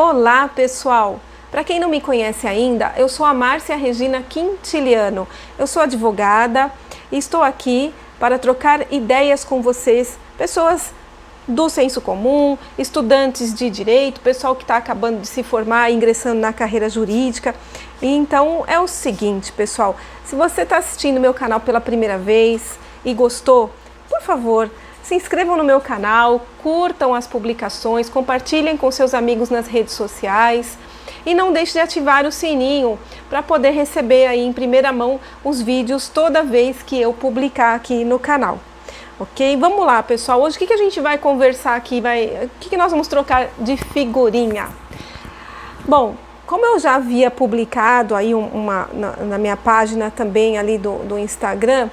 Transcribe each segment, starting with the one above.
Olá, pessoal! Para quem não me conhece ainda, eu sou a Márcia Regina Quintiliano. Eu sou advogada e estou aqui para trocar ideias com vocês, pessoas do senso comum, estudantes de direito, pessoal que está acabando de se formar, ingressando na carreira jurídica. E então é o seguinte, pessoal, se você está assistindo meu canal pela primeira vez e gostou, por favor, se inscrevam no meu canal, curtam as publicações, compartilhem com seus amigos nas redes sociais e não deixe de ativar o sininho para poder receber aí em primeira mão os vídeos toda vez que eu publicar aqui no canal. Ok? Vamos lá, pessoal. Hoje o que a gente vai conversar aqui? O que nós vamos trocar de figurinha? Bom, como eu já havia publicado aí na minha página também ali do Instagram,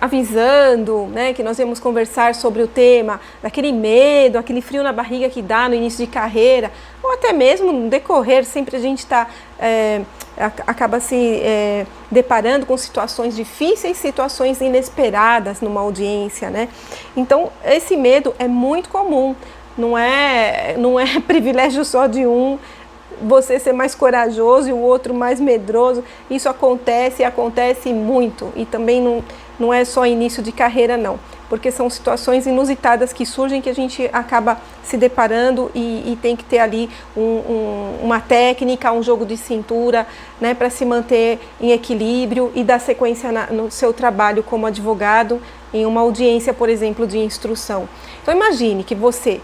avisando, né, que nós íamos conversar sobre o tema daquele medo, aquele frio na barriga que dá no início de carreira, ou até mesmo no decorrer, sempre a gente acaba se deparando com situações difíceis, situações inesperadas numa audiência, né? Então esse medo é muito comum, não é privilégio só de um você ser mais corajoso e o outro mais medroso. Isso acontece e acontece muito, e também não é só início de carreira não, porque são situações inusitadas que surgem que a gente acaba se deparando e tem que ter ali uma técnica, um jogo de cintura, né, para se manter em equilíbrio e dar sequência no seu trabalho como advogado em uma audiência, por exemplo, de instrução. Então imagine que você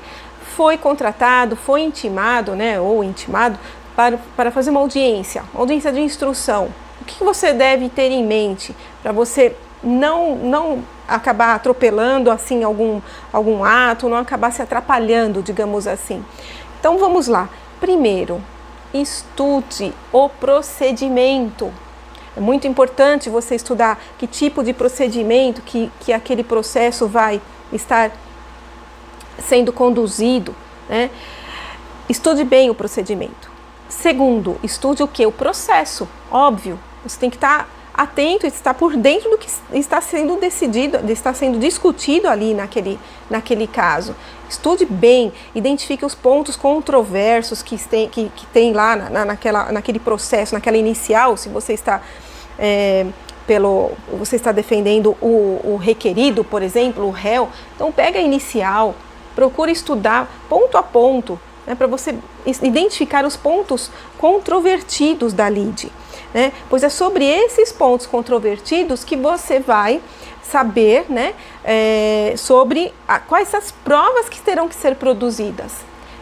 foi contratado, foi intimado, né, ou intimado para fazer uma audiência de instrução. O que você deve ter em mente para você não acabar atropelando assim algum ato, não acabar se atrapalhando, digamos assim? Então vamos lá. Primeiro, estude o procedimento. É muito importante você estudar que tipo de procedimento que aquele processo vai estar sendo conduzido, né? Estude bem o procedimento. Segundo, estude o que? O processo, óbvio. Você tem que estar atento e estar por dentro do que está sendo decidido, está sendo discutido ali naquele caso. Estude bem, identifique os pontos controversos que tem lá naquele processo, naquela inicial, se você está você está defendendo o requerido, por exemplo, o réu. Então pega a inicial, procure estudar ponto a ponto, né, para você identificar os pontos controvertidos da lide, né? Pois é sobre esses pontos controvertidos que você vai saber, né, sobre quais as provas que terão que ser produzidas,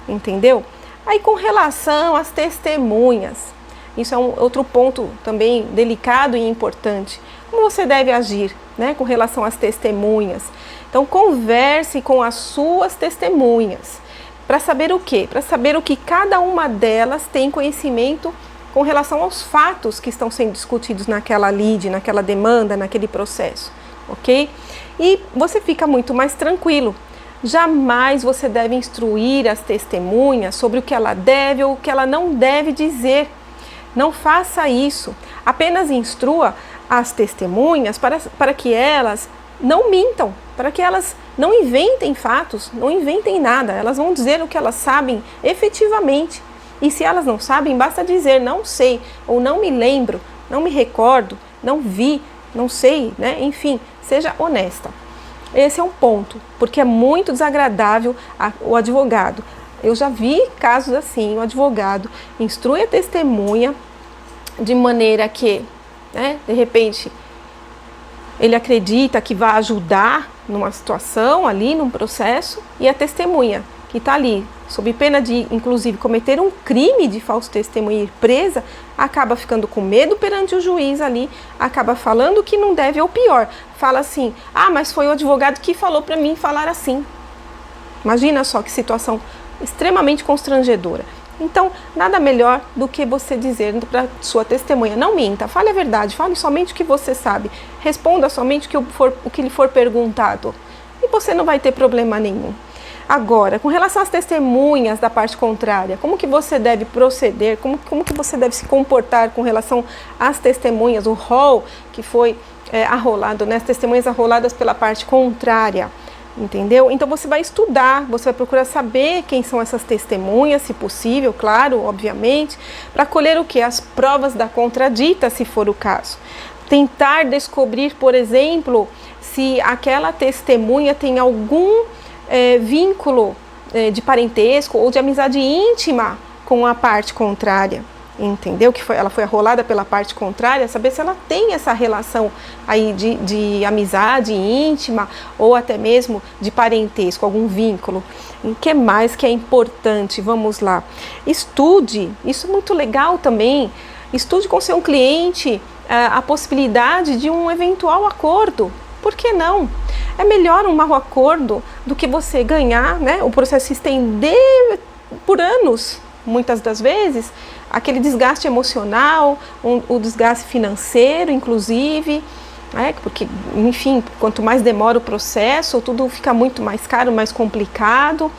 entendeu? Aí com relação às testemunhas, isso é outro ponto também delicado e importante. Como você deve agir, né, com relação às testemunhas? Então converse com as suas testemunhas para saber o quê? Para saber o que cada uma delas tem conhecimento com relação aos fatos que estão sendo discutidos naquela lide, naquela demanda, naquele processo, ok? E você fica muito mais tranquilo. Jamais você deve instruir as testemunhas sobre o que ela deve ou o que ela não deve dizer. Não faça isso. Apenas instrua as testemunhas para que elas não mintam, para que elas não inventem fatos, não inventem nada. Elas vão dizer o que elas sabem efetivamente. E se elas não sabem, basta dizer não sei, ou não me lembro, não me recordo, não vi, não sei, né? Enfim, seja honesta. Esse é um ponto, porque é muito desagradável o advogado. Eu já vi casos assim, o advogado instrui a testemunha de maneira que, né, de repente, ele acredita que vai ajudar numa situação ali, num processo, e a testemunha que está ali, sob pena de, inclusive, cometer um crime de falso testemunho e ir presa, acaba ficando com medo perante o juiz ali, acaba falando que não deve, ou pior, fala assim, mas foi o advogado que falou para mim falar assim. Imagina só que situação extremamente constrangedora. Então, nada melhor do que você dizer para sua testemunha, não minta, fale a verdade, fale somente o que você sabe, responda somente o que lhe for perguntado, e você não vai ter problema nenhum. Agora, com relação às testemunhas da parte contrária, como que você deve proceder, como que você deve se comportar com relação às testemunhas, o rol que foi arrolado, né, as testemunhas arroladas pela parte contrária? entendeu? Então você vai estudar, você vai procurar saber quem são essas testemunhas, se possível, claro, obviamente, para colher o quê? As provas da contradita, se for o caso. Tentar descobrir, por exemplo, se aquela testemunha tem algum vínculo de parentesco ou de amizade íntima com a parte contrária, entendeu? Ela foi arrolada pela parte contrária, saber se ela tem essa relação aí de amizade íntima ou até mesmo de parentesco, algum vínculo. O que mais que é importante? Vamos lá. Estude, isso é muito legal também, estude com seu cliente a possibilidade de um eventual acordo. Por que não? É melhor um mau acordo do que você ganhar, né? O processo se estender por anos, muitas das vezes, aquele desgaste emocional, o desgaste financeiro, inclusive, porque, enfim, quanto mais demora o processo, tudo fica muito mais caro, mais complicado.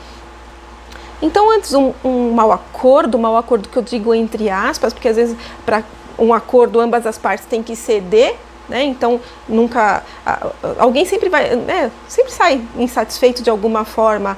Então, antes um mau acordo que eu digo entre aspas, porque às vezes para um acordo ambas as partes têm que ceder, né? Então nunca alguém sempre sempre sai insatisfeito de alguma forma,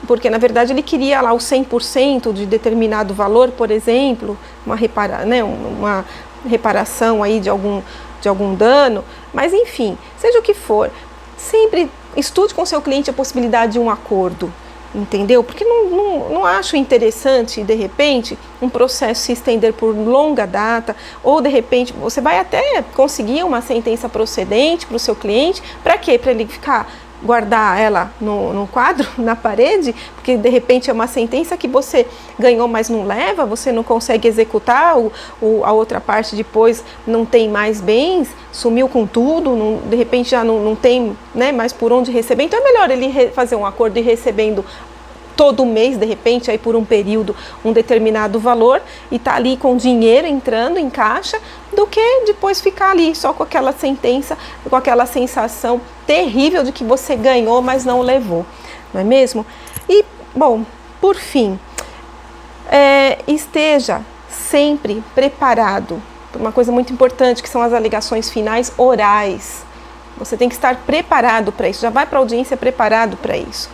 porque na verdade ele queria lá o 100% de determinado valor, por exemplo, uma reparação aí de algum dano, mas enfim, seja o que for, sempre estude com seu cliente a possibilidade de um acordo. Entendeu? Porque não acho interessante, de repente, um processo se estender por longa data, ou de repente você vai até conseguir uma sentença procedente para o seu cliente. Para quê? Para ele guardar ela no quadro, na parede, porque de repente é uma sentença que você ganhou, mas não leva, você não consegue executar, a outra parte depois não tem mais bens, sumiu com tudo, de repente já não tem, né, mais por onde receber. Então é melhor ele fazer um acordo e recebendo todo mês, de repente, aí por um período, um determinado valor, e tá ali com dinheiro entrando em caixa, do que depois ficar ali só com aquela sentença, com aquela sensação terrível de que você ganhou, mas não levou, não é mesmo? E, bom, por fim, esteja sempre preparado para uma coisa muito importante, que são as alegações finais orais. Você tem que estar preparado para isso, já vai para a audiência preparado para isso.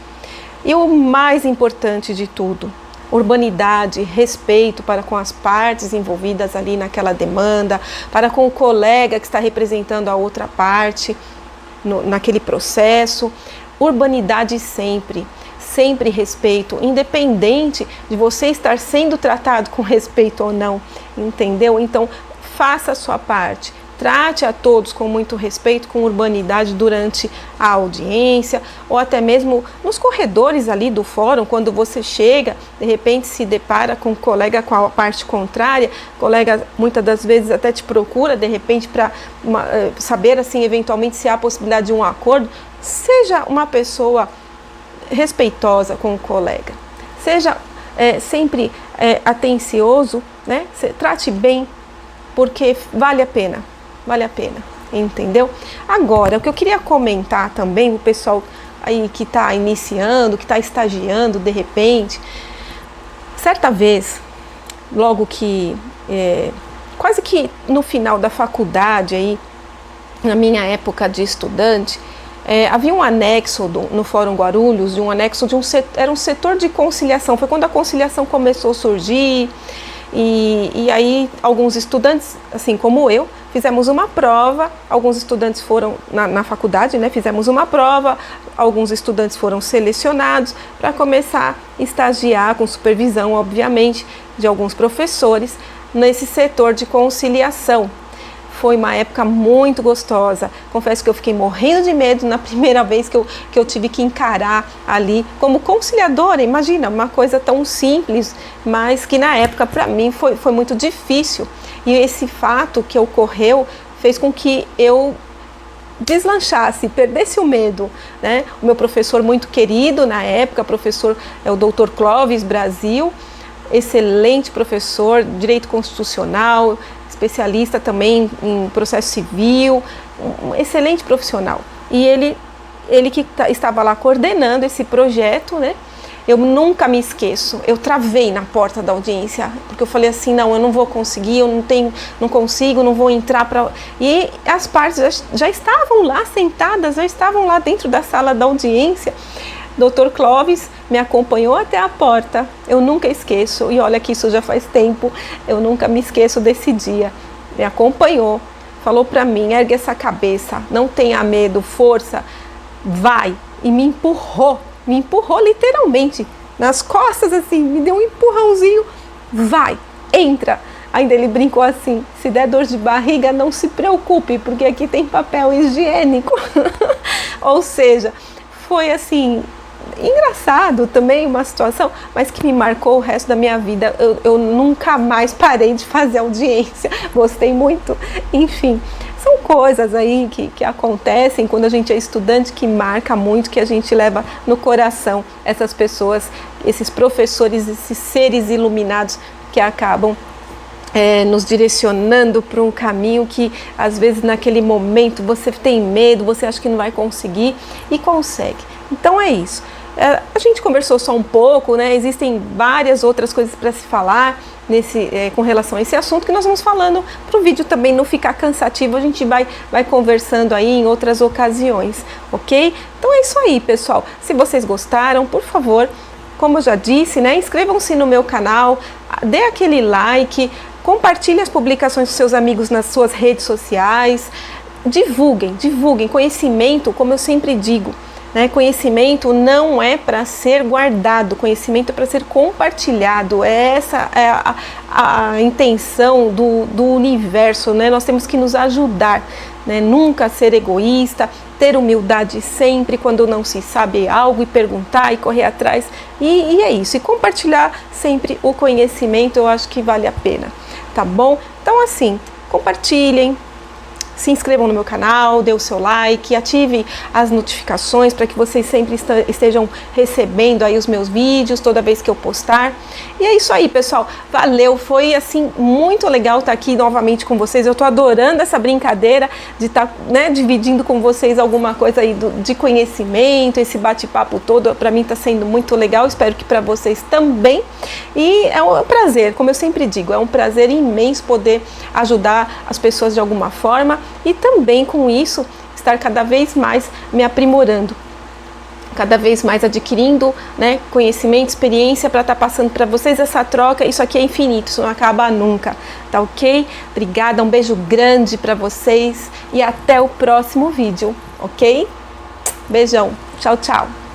E o mais importante de tudo, urbanidade, respeito para com as partes envolvidas ali naquela demanda, para com o colega que está representando a outra parte naquele processo. Urbanidade sempre respeito, independente de você estar sendo tratado com respeito ou não, entendeu? Então, faça a sua parte. Trate a todos com muito respeito, com urbanidade durante a audiência, ou até mesmo nos corredores ali do fórum, quando você chega, de repente se depara com um colega com a parte contrária, o colega muitas das vezes até te procura, de repente, para saber, assim, eventualmente se há possibilidade de um acordo. Seja uma pessoa respeitosa com o colega, seja sempre atencioso, né? Trate bem, porque vale a pena, entendeu? Agora, o que eu queria comentar também, o pessoal aí que está iniciando, que está estagiando de repente, certa vez, logo que, quase que no final da faculdade aí, na minha época de estudante, havia um anexo no Fórum Guarulhos, era um setor de conciliação, foi quando a conciliação começou a surgir. E aí alguns estudantes, assim como eu, fizemos uma prova, alguns estudantes foram na faculdade, né, fizemos uma prova, alguns estudantes foram selecionados para começar a estagiar com supervisão, obviamente, de alguns professores nesse setor de conciliação. Foi uma época muito gostosa. Confesso que eu fiquei morrendo de medo na primeira vez que eu tive que encarar ali como conciliadora. Imagina, uma coisa tão simples, mas que na época para mim foi muito difícil. E esse fato que ocorreu fez com que eu deslanchasse, perdesse o medo, né? O meu professor muito querido na época, professor é o Dr. Clóvis Brasil, excelente professor, direito constitucional, especialista também em processo civil, um excelente profissional. E ele que estava lá coordenando esse projeto, né? eu nunca me esqueço, eu travei na porta da audiência, porque eu falei assim, não, eu não vou conseguir, eu não consigo, não vou entrar para... E as partes já estavam lá sentadas, já estavam lá dentro da sala da audiência. Dr. Clóvis me acompanhou até a porta, eu nunca esqueço, e olha que isso já faz tempo, eu nunca me esqueço desse dia. Me acompanhou, falou para mim, ergue essa cabeça, não tenha medo, força, vai, e me empurrou literalmente, nas costas assim, me deu um empurrãozinho, vai, entra. Ainda ele brincou assim, se der dor de barriga, não se preocupe, porque aqui tem papel higiênico. Ou seja, foi assim, engraçado também uma situação, mas que me marcou o resto da minha vida. Eu nunca mais parei de fazer audiência, gostei muito, enfim. São coisas aí que acontecem quando a gente é estudante, que marca muito, que a gente leva no coração essas pessoas, esses professores, esses seres iluminados que acabam nos direcionando para um caminho que às vezes naquele momento você tem medo, você acha que não vai conseguir e consegue. Então é isso. A gente conversou só um pouco, né? Existem várias outras coisas para se falar com relação a esse assunto que nós vamos falando para o vídeo também não ficar cansativo, a gente vai conversando aí em outras ocasiões, ok? Então é isso aí, pessoal. Se vocês gostaram, por favor, como eu já disse, né? Inscrevam-se no meu canal, dê aquele like, compartilhe as publicações dos seus amigos nas suas redes sociais, divulguem conhecimento, como eu sempre digo. Conhecimento não é para ser guardado, conhecimento é para ser compartilhado. Essa é a intenção do universo, né? Nós temos que nos ajudar, né? Nunca ser egoísta, ter humildade sempre quando não se sabe algo e perguntar e correr atrás. E é isso, e compartilhar sempre o conhecimento, eu acho que vale a pena, tá bom? Então assim, compartilhem. Se inscrevam no meu canal, dê o seu like, ative as notificações para que vocês sempre estejam recebendo aí os meus vídeos toda vez que eu postar. E é isso aí, pessoal. Valeu, foi assim muito legal estar aqui novamente com vocês. Eu tô adorando essa brincadeira de estar, né, dividindo com vocês alguma coisa aí de conhecimento, esse bate-papo todo. Para mim está sendo muito legal, espero que para vocês também. E é um prazer, como eu sempre digo, é um prazer imenso poder ajudar as pessoas de alguma forma. E também com isso estar cada vez mais me aprimorando, cada vez mais adquirindo, né, conhecimento, experiência para estar passando para vocês essa troca. Isso aqui é infinito, isso não acaba nunca, tá ok? Obrigada, um beijo grande para vocês e até o próximo vídeo, ok? Beijão, tchau, tchau!